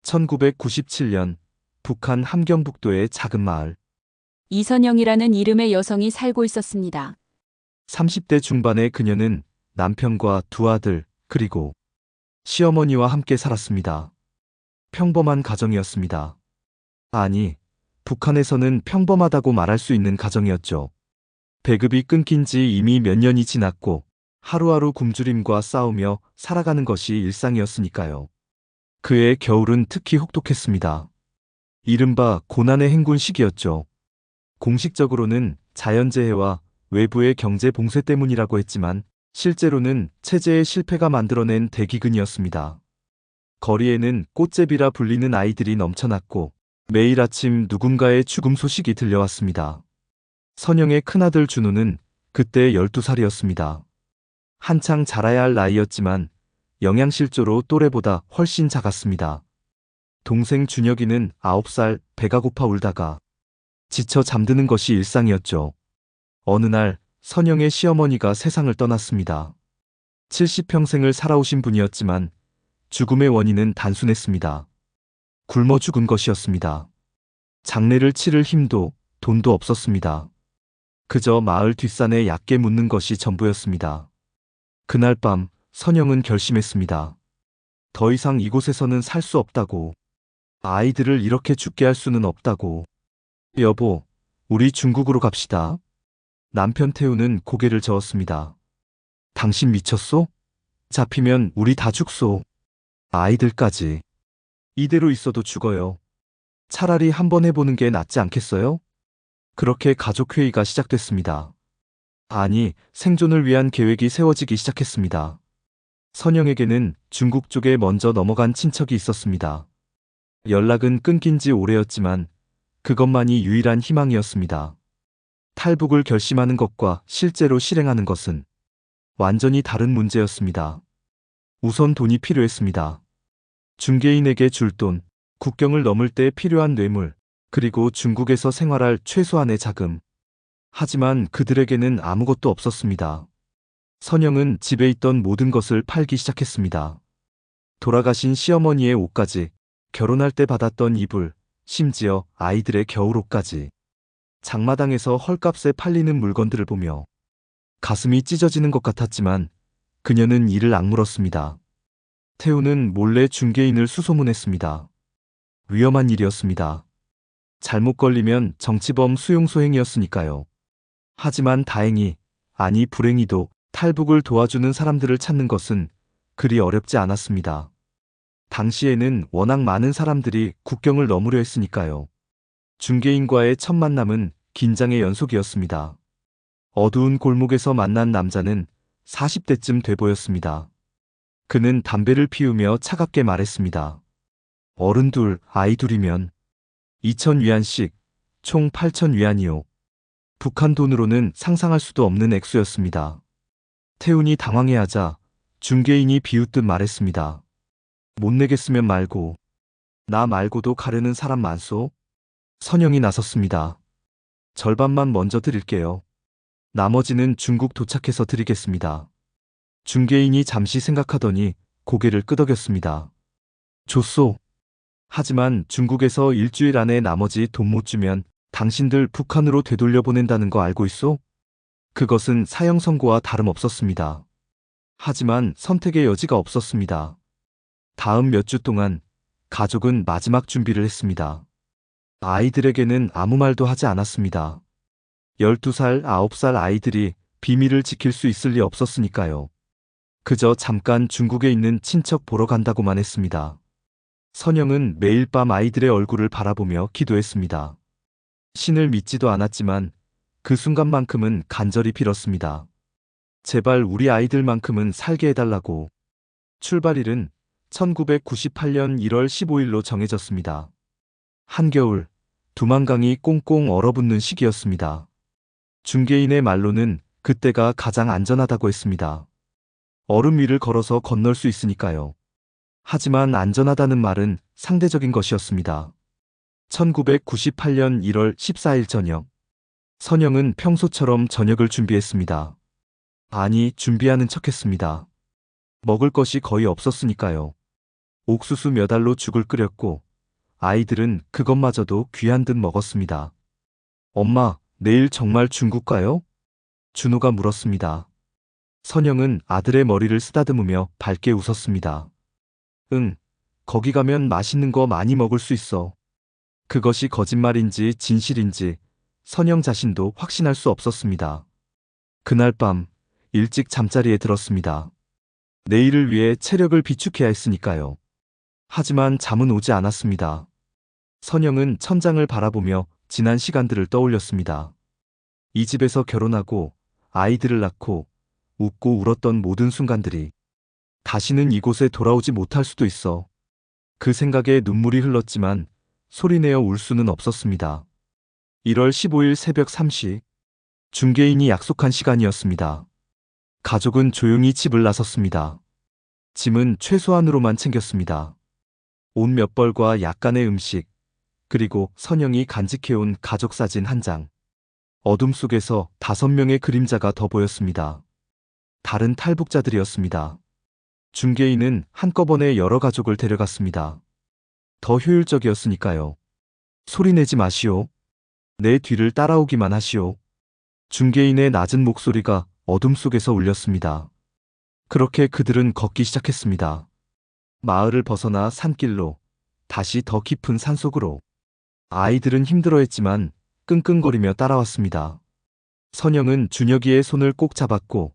1997년 북한 함경북도의 작은 마을. 이선영이라는 이름의 여성이 살고 있었습니다. 30대 중반의 그녀는 남편과 두 아들, 그리고 시어머니와 함께 살았습니다. 평범한 가정이었습니다. 아니, 북한에서는 평범하다고 말할 수 있는 가정이었죠. 배급이 끊긴 지 이미 몇 년이 지났고 하루하루 굶주림과 싸우며 살아가는 것이 일상이었으니까요. 그의 겨울은 특히 혹독했습니다. 이른바 고난의 행군 시기였죠. 공식적으로는 자연재해와 외부의 경제 봉쇄 때문이라고 했지만 실제로는 체제의 실패가 만들어낸 대기근이었습니다. 거리에는 꽃제비라 불리는 아이들이 넘쳐났고 매일 아침 누군가의 죽음 소식이 들려왔습니다. 선영의 큰아들 준호는 그때 12살이었습니다. 한창 자라야 할 나이였지만 영양실조로 또래보다 훨씬 작았습니다. 동생 준혁이는 9살 배가 고파 울다가 지쳐 잠드는 것이 일상이었죠. 어느 날 선영의 시어머니가 세상을 떠났습니다. 70평생을 살아오신 분이었지만 죽음의 원인은 단순했습니다. 굶어 죽은 것이었습니다. 장례를 치를 힘도 돈도 없었습니다. 그저 마을 뒷산에 얕게 묻는 것이 전부였습니다. 그날 밤 선영은 결심했습니다. 더 이상 이곳에서는 살 수 없다고. 아이들을 이렇게 죽게 할 수는 없다고. 여보, 우리 중국으로 갑시다. 남편 태우는 고개를 저었습니다. 당신 미쳤소? 잡히면 우리 다 죽소. 아이들까지. 이대로 있어도 죽어요. 차라리 한번 해보는 게 낫지 않겠어요? 그렇게 가족회의가 시작됐습니다. 아니, 생존을 위한 계획이 세워지기 시작했습니다. 선영에게는 중국 쪽에 먼저 넘어간 친척이 있었습니다. 연락은 끊긴 지 오래였지만 그것만이 유일한 희망이었습니다. 탈북을 결심하는 것과 실제로 실행하는 것은 완전히 다른 문제였습니다. 우선 돈이 필요했습니다. 중개인에게 줄 돈, 국경을 넘을 때 필요한 뇌물, 그리고 중국에서 생활할 최소한의 자금. 하지만 그들에게는 아무것도 없었습니다. 선영은 집에 있던 모든 것을 팔기 시작했습니다. 돌아가신 시어머니의 옷까지, 결혼할 때 받았던 이불, 심지어 아이들의 겨울옷까지. 장마당에서 헐값에 팔리는 물건들을 보며 가슴이 찢어지는 것 같았지만 그녀는 이를 악물었습니다. 태우는 몰래 중개인을 수소문했습니다. 위험한 일이었습니다. 잘못 걸리면 정치범 수용소행이었으니까요. 하지만 다행히, 아니 불행히도 탈북을 도와주는 사람들을 찾는 것은 그리 어렵지 않았습니다. 당시에는 워낙 많은 사람들이 국경을 넘으려 했으니까요. 중개인과의 첫 만남은 긴장의 연속이었습니다. 어두운 골목에서 만난 남자는 40대쯤 돼 보였습니다. 그는 담배를 피우며 차갑게 말했습니다. 어른 둘, 아이 둘이면 2,000위안씩, 총 8,000위안이요. 북한 돈으로는 상상할 수도 없는 액수였습니다. 태훈이 당황해하자 중개인이 비웃듯 말했습니다. 못 내겠으면 말고. 나 말고도 가려는 사람 많소? 선영이 나섰습니다. 절반만 먼저 드릴게요. 나머지는 중국 도착해서 드리겠습니다. 중개인이 잠시 생각하더니 고개를 끄덕였습니다. 줬소. 하지만 중국에서 일주일 안에 나머지 돈 못 주면 당신들 북한으로 되돌려 보낸다는 거 알고 있소? 그것은 사형 선고와 다름없었습니다. 하지만 선택의 여지가 없었습니다. 다음 몇 주 동안 가족은 마지막 준비를 했습니다. 아이들에게는 아무 말도 하지 않았습니다. 12살, 9살 아이들이 비밀을 지킬 수 있을 리 없었으니까요. 그저 잠깐 중국에 있는 친척 보러 간다고만 했습니다. 선영은 매일 밤 아이들의 얼굴을 바라보며 기도했습니다. 신을 믿지도 않았지만 그 순간만큼은 간절히 빌었습니다. 제발 우리 아이들만큼은 살게 해달라고. 출발일은 1998년 1월 15일로 정해졌습니다. 한겨울, 두만강이 꽁꽁 얼어붙는 시기였습니다. 중개인의 말로는 그때가 가장 안전하다고 했습니다. 얼음 위를 걸어서 건널 수 있으니까요. 하지만 안전하다는 말은 상대적인 것이었습니다. 1998년 1월 14일 저녁. 선영은 평소처럼 저녁을 준비했습니다. 아니, 준비하는 척했습니다. 먹을 것이 거의 없었으니까요. 옥수수 몇 알로 죽을 끓였고 아이들은 그것마저도 귀한 듯 먹었습니다. 엄마, 내일 정말 중국 가요? 준호가 물었습니다. 선영은 아들의 머리를 쓰다듬으며 밝게 웃었습니다. 응, 거기 가면 맛있는 거 많이 먹을 수 있어. 그것이 거짓말인지 진실인지 선영 자신도 확신할 수 없었습니다. 그날 밤 일찍 잠자리에 들었습니다. 내일을 위해 체력을 비축해야 했으니까요. 하지만 잠은 오지 않았습니다. 선영은 천장을 바라보며 지난 시간들을 떠올렸습니다. 이 집에서 결혼하고 아이들을 낳고 웃고 울었던 모든 순간들이 다시는 이곳에 돌아오지 못할 수도 있어. 그 생각에 눈물이 흘렀지만 소리내어 울 수는 없었습니다. 1월 15일 새벽 3시 중개인이 약속한 시간이었습니다. 가족은 조용히 집을 나섰습니다. 짐은 최소한으로만 챙겼습니다. 옷 몇 벌과 약간의 음식, 그리고 선영이 간직해온 가족 사진 한 장. 어둠 속에서 5명의 그림자가 더 보였습니다. 다른 탈북자들이었습니다. 중개인은 한꺼번에 여러 가족을 데려갔습니다. 더 효율적이었으니까요. 소리내지 마시오. 내 뒤를 따라오기만 하시오. 중개인의 낮은 목소리가 어둠 속에서 울렸습니다. 그렇게 그들은 걷기 시작했습니다. 마을을 벗어나 산길로, 다시 더 깊은 산속으로. 아이들은 힘들어했지만 끙끙거리며 따라왔습니다. 선영은 준혁이의 손을 꼭 잡았고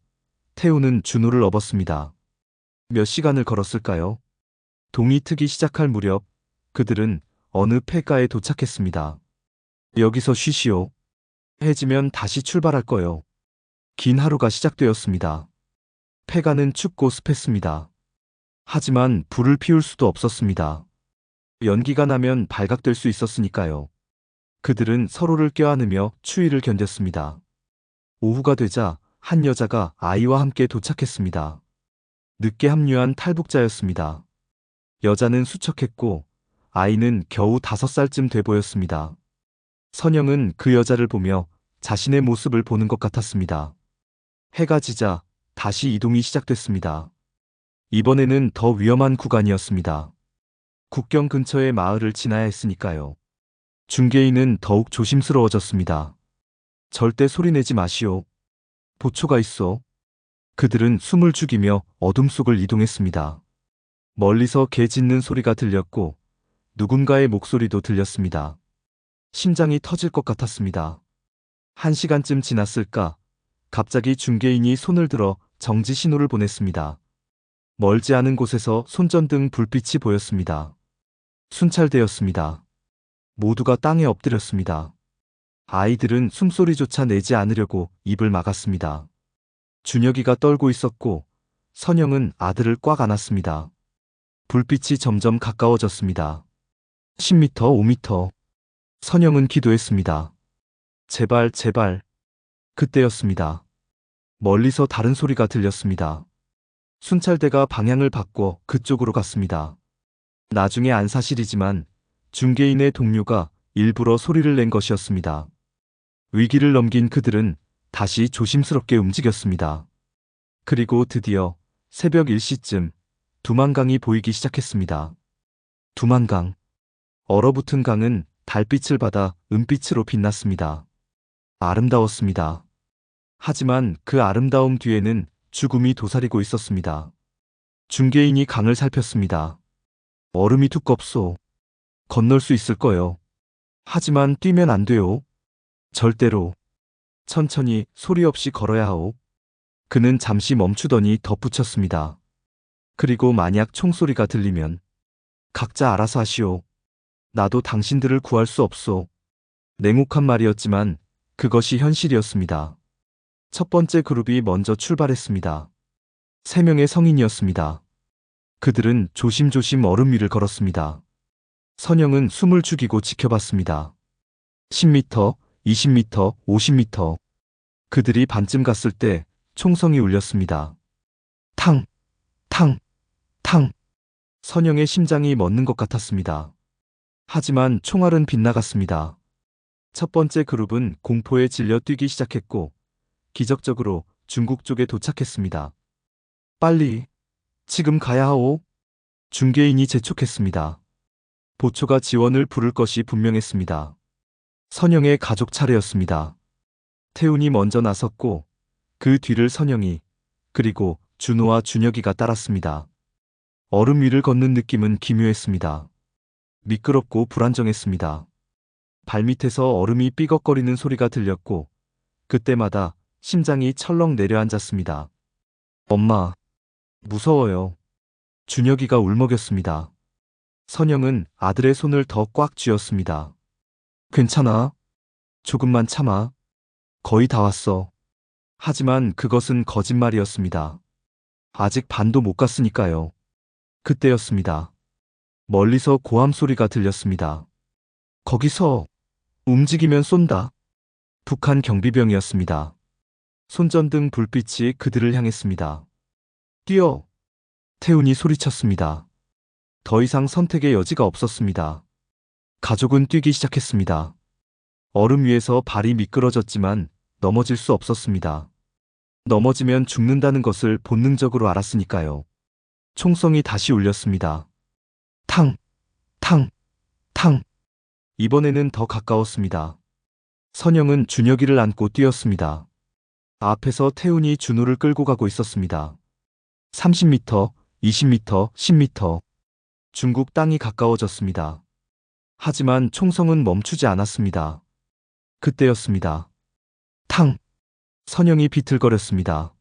태우는 준호를 업었습니다. 몇 시간을 걸었을까요? 동이 트기 시작할 무렵 그들은 어느 폐가에 도착했습니다. 여기서 쉬시오. 해지면 다시 출발할 거요. 긴 하루가 시작되었습니다. 폐가는 춥고 습했습니다. 하지만 불을 피울 수도 없었습니다. 연기가 나면 발각될 수 있었으니까요. 그들은 서로를 껴안으며 추위를 견뎠습니다. 오후가 되자 한 여자가 아이와 함께 도착했습니다. 늦게 합류한 탈북자였습니다. 여자는 수척했고 아이는 겨우 5살쯤 돼 보였습니다. 선영은 그 여자를 보며 자신의 모습을 보는 것 같았습니다. 해가 지자 다시 이동이 시작됐습니다. 이번에는 더 위험한 구간이었습니다. 국경 근처의 마을을 지나야 했으니까요. 중개인은 더욱 조심스러워졌습니다. 절대 소리내지 마시오. 보초가 있어. 그들은 숨을 죽이며 어둠 속을 이동했습니다. 멀리서 개 짖는 소리가 들렸고 누군가의 목소리도 들렸습니다. 심장이 터질 것 같았습니다. 1시간쯤 지났을까? 갑자기 중개인이 손을 들어 정지 신호를 보냈습니다. 멀지 않은 곳에서 손전등 불빛이 보였습니다. 순찰대였습니다. 모두가 땅에 엎드렸습니다. 아이들은 숨소리조차 내지 않으려고 입을 막았습니다. 준혁이가 떨고 있었고 선영은 아들을 꽉 안았습니다. 불빛이 점점 가까워졌습니다. 10m, 5m. 선영은 기도했습니다. 제발, 제발. 그때였습니다. 멀리서 다른 소리가 들렸습니다. 순찰대가 방향을 바꿔 그쪽으로 갔습니다. 나중에 안 사실이지만 중개인의 동료가 일부러 소리를 낸 것이었습니다. 위기를 넘긴 그들은 다시 조심스럽게 움직였습니다. 그리고 드디어 새벽 1시쯤 두만강이 보이기 시작했습니다. 두만강. 얼어붙은 강은 달빛을 받아 은빛으로 빛났습니다. 아름다웠습니다. 하지만 그 아름다움 뒤에는 죽음이 도사리고 있었습니다. 중개인이 강을 살폈습니다. 얼음이 두껍소. 건널 수 있을 거요. 하지만 뛰면 안 돼요. 절대로. 천천히 소리 없이 걸어야 하오. 그는 잠시 멈추더니 덧붙였습니다. 그리고 만약 총소리가 들리면 각자 알아서 하시오. 나도 당신들을 구할 수 없소. 냉혹한 말이었지만 그것이 현실이었습니다. 첫 번째 그룹이 먼저 출발했습니다. 3명의 성인이었습니다. 그들은 조심조심 얼음 위를 걸었습니다. 선영은 숨을 죽이고 지켜봤습니다. 10m, 20m, 50m. 그들이 반쯤 갔을 때 총성이 울렸습니다. 탕, 탕, 탕. 선영의 심장이 멎는 것 같았습니다. 하지만 총알은 빗나갔습니다. 첫 번째 그룹은 공포에 질려 뛰기 시작했고 기적적으로 중국 쪽에 도착했습니다. 빨리, 지금 가야 하오. 중개인이 재촉했습니다. 보초가 지원을 부를 것이 분명했습니다. 선영의 가족 차례였습니다. 태훈이 먼저 나섰고 그 뒤를 선영이 그리고 준호와 준혁이가 따랐습니다. 얼음 위를 걷는 느낌은 기묘했습니다. 미끄럽고 불안정했습니다. 발밑에서 얼음이 삐걱거리는 소리가 들렸고 그때마다 심장이 철렁 내려앉았습니다. 엄마, 무서워요. 준혁이가 울먹였습니다. 선영은 아들의 손을 더 꽉 쥐었습니다. 괜찮아. 조금만 참아. 거의 다 왔어. 하지만 그것은 거짓말이었습니다. 아직 반도 못 갔으니까요. 그때였습니다. 멀리서 고함 소리가 들렸습니다. 거기서 움직이면 쏜다. 북한 경비병이었습니다. 손전등 불빛이 그들을 향했습니다. 뛰어! 태훈이 소리쳤습니다. 더 이상 선택의 여지가 없었습니다. 가족은 뛰기 시작했습니다. 얼음 위에서 발이 미끄러졌지만 넘어질 수 없었습니다. 넘어지면 죽는다는 것을 본능적으로 알았으니까요. 총성이 다시 울렸습니다. 탕! 탕! 탕! 이번에는 더 가까웠습니다. 선영은 준혁이를 안고 뛰었습니다. 앞에서 태훈이 준호를 끌고 가고 있었습니다. 30m, 20m, 10m. 중국 땅이 가까워졌습니다. 하지만 총성은 멈추지 않았습니다. 그때였습니다. 탕! 선영이 비틀거렸습니다.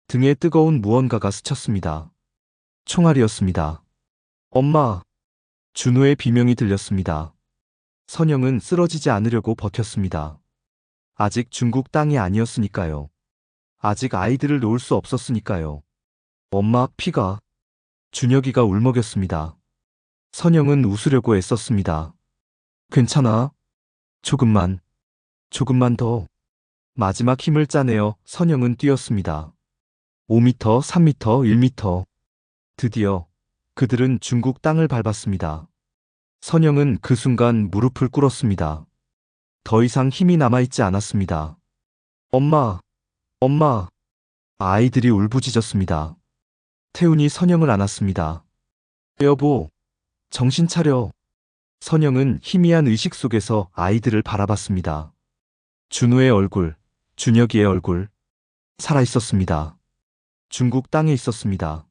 등에 뜨거운 무언가가 스쳤습니다. 총알이었습니다. 엄마! 준호의 비명이 들렸습니다. 선영은 쓰러지지 않으려고 버텼습니다. 아직 중국 땅이 아니었으니까요. 아직 아이들을 놓을 수 없었으니까요. 엄마, 피가. 준혁이가 울먹였습니다. 선영은 웃으려고 애썼습니다. 괜찮아. 조금만. 조금만 더. 마지막 힘을 짜내어 선영은 뛰었습니다. 5m, 3m, 1m. 드디어 그들은 중국 땅을 밟았습니다. 선영은 그 순간 무릎을 꿇었습니다. 더 이상 힘이 남아있지 않았습니다. 엄마, 엄마. 아이들이 울부짖었습니다. 태훈이 선영을 안았습니다. 여보, 정신 차려. 선영은 희미한 의식 속에서 아이들을 바라봤습니다. 준호의 얼굴, 준혁이의 얼굴. 살아있었습니다. 중국 땅에 있었습니다.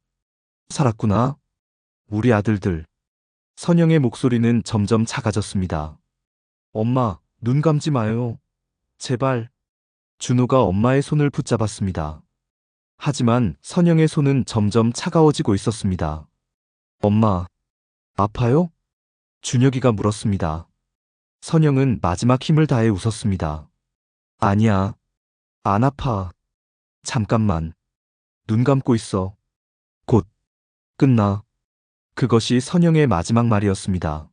살았구나. 우리 아들들. 선영의 목소리는 점점 작아졌습니다. 엄마, 눈 감지 마요. 제발. 준호가 엄마의 손을 붙잡았습니다. 하지만 선영의 손은 점점 차가워지고 있었습니다. 엄마, 아파요? 준혁이가 물었습니다. 선영은 마지막 힘을 다해 웃었습니다. 아니야. 안 아파. 잠깐만. 눈 감고 있어. 곧 끝나. 그것이 선영의 마지막 말이었습니다.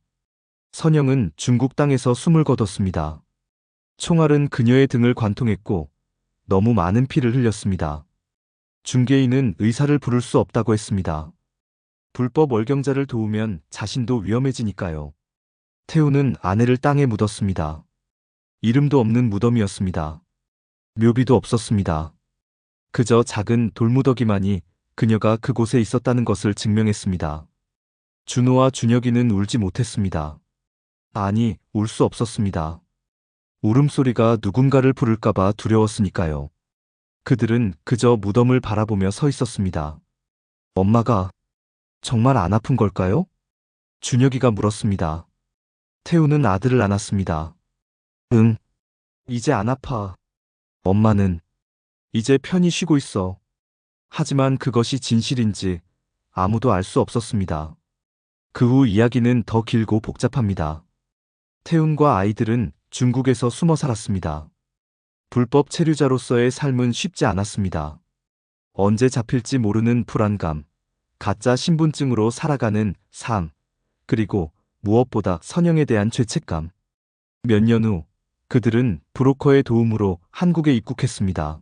선영은 중국 땅에서 숨을 거뒀습니다. 총알은 그녀의 등을 관통했고 너무 많은 피를 흘렸습니다. 중개인은 의사를 부를 수 없다고 했습니다. 불법 월경자를 도우면 자신도 위험해지니까요. 태우는 아내를 땅에 묻었습니다. 이름도 없는 무덤이었습니다. 묘비도 없었습니다. 그저 작은 돌무더기만이 그녀가 그곳에 있었다는 것을 증명했습니다. 준호와 준혁이는 울지 못했습니다. 아니, 울 수 없었습니다. 울음소리가 누군가를 부를까봐 두려웠으니까요. 그들은 그저 무덤을 바라보며 서 있었습니다. 엄마가 정말 안 아픈 걸까요? 준혁이가 물었습니다. 태우는 아들을 안았습니다. 응, 이제 안 아파. 엄마는 이제 편히 쉬고 있어. 하지만 그것이 진실인지 아무도 알 수 없었습니다. 그 후 이야기는 더 길고 복잡합니다. 태훈과 아이들은 중국에서 숨어 살았습니다. 불법 체류자로서의 삶은 쉽지 않았습니다. 언제 잡힐지 모르는 불안감, 가짜 신분증으로 살아가는 삶, 그리고 무엇보다 선영에 대한 죄책감. 몇 년 후 그들은 브로커의 도움으로 한국에 입국했습니다.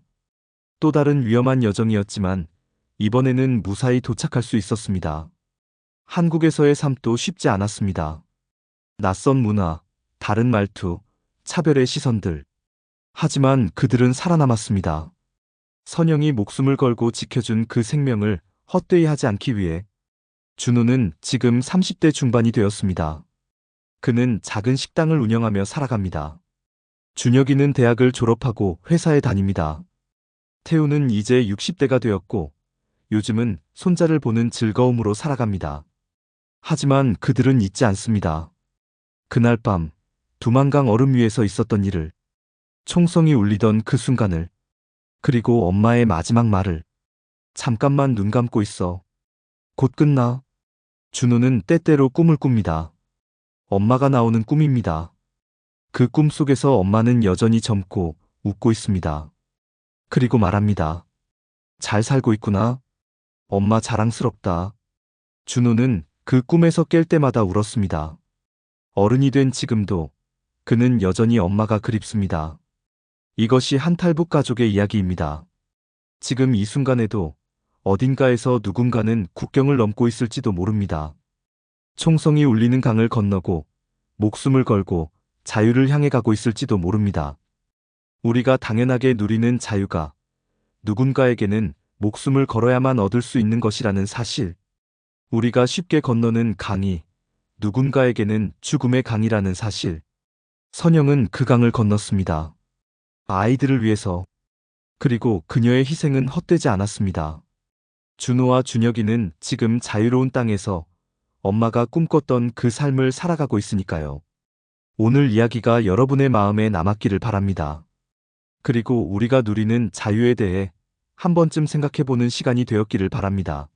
또 다른 위험한 여정이었지만 이번에는 무사히 도착할 수 있었습니다. 한국에서의 삶도 쉽지 않았습니다. 낯선 문화, 다른 말투, 차별의 시선들. 하지만 그들은 살아남았습니다. 선영이 목숨을 걸고 지켜준 그 생명을 헛되이 하지 않기 위해 준호는 지금 30대 중반이 되었습니다. 그는 작은 식당을 운영하며 살아갑니다. 준혁이는 대학을 졸업하고 회사에 다닙니다. 태우는 이제 60대가 되었고 요즘은 손자를 보는 즐거움으로 살아갑니다. 하지만 그들은 잊지 않습니다. 그날 밤 두만강 얼음 위에서 있었던 일을, 총성이 울리던 그 순간을, 그리고 엄마의 마지막 말을. 잠깐만 눈 감고 있어. 곧 끝나. 준호는 때때로 꿈을 꿉니다. 엄마가 나오는 꿈입니다. 그 꿈 속에서 엄마는 여전히 젊고 웃고 있습니다. 그리고 말합니다. 잘 살고 있구나. 엄마 자랑스럽다. 준호는 그 꿈에서 깰 때마다 울었습니다. 어른이 된 지금도 그는 여전히 엄마가 그립습니다. 이것이 한탈북 가족의 이야기입니다. 지금 이 순간에도 어딘가에서 누군가는 국경을 넘고 있을지도 모릅니다. 총성이 울리는 강을 건너고 목숨을 걸고 자유를 향해 가고 있을지도 모릅니다. 우리가 당연하게 누리는 자유가 누군가에게는 목숨을 걸어야만 얻을 수 있는 것이라는 사실. 우리가 쉽게 건너는 강이 누군가에게는 죽음의 강이라는 사실. 선영은 그 강을 건넜습니다. 아이들을 위해서. 그리고 그녀의 희생은 헛되지 않았습니다. 준호와 준혁이는 지금 자유로운 땅에서 엄마가 꿈꿨던 그 삶을 살아가고 있으니까요. 오늘 이야기가 여러분의 마음에 남았기를 바랍니다. 그리고 우리가 누리는 자유에 대해 한 번쯤 생각해보는 시간이 되었기를 바랍니다.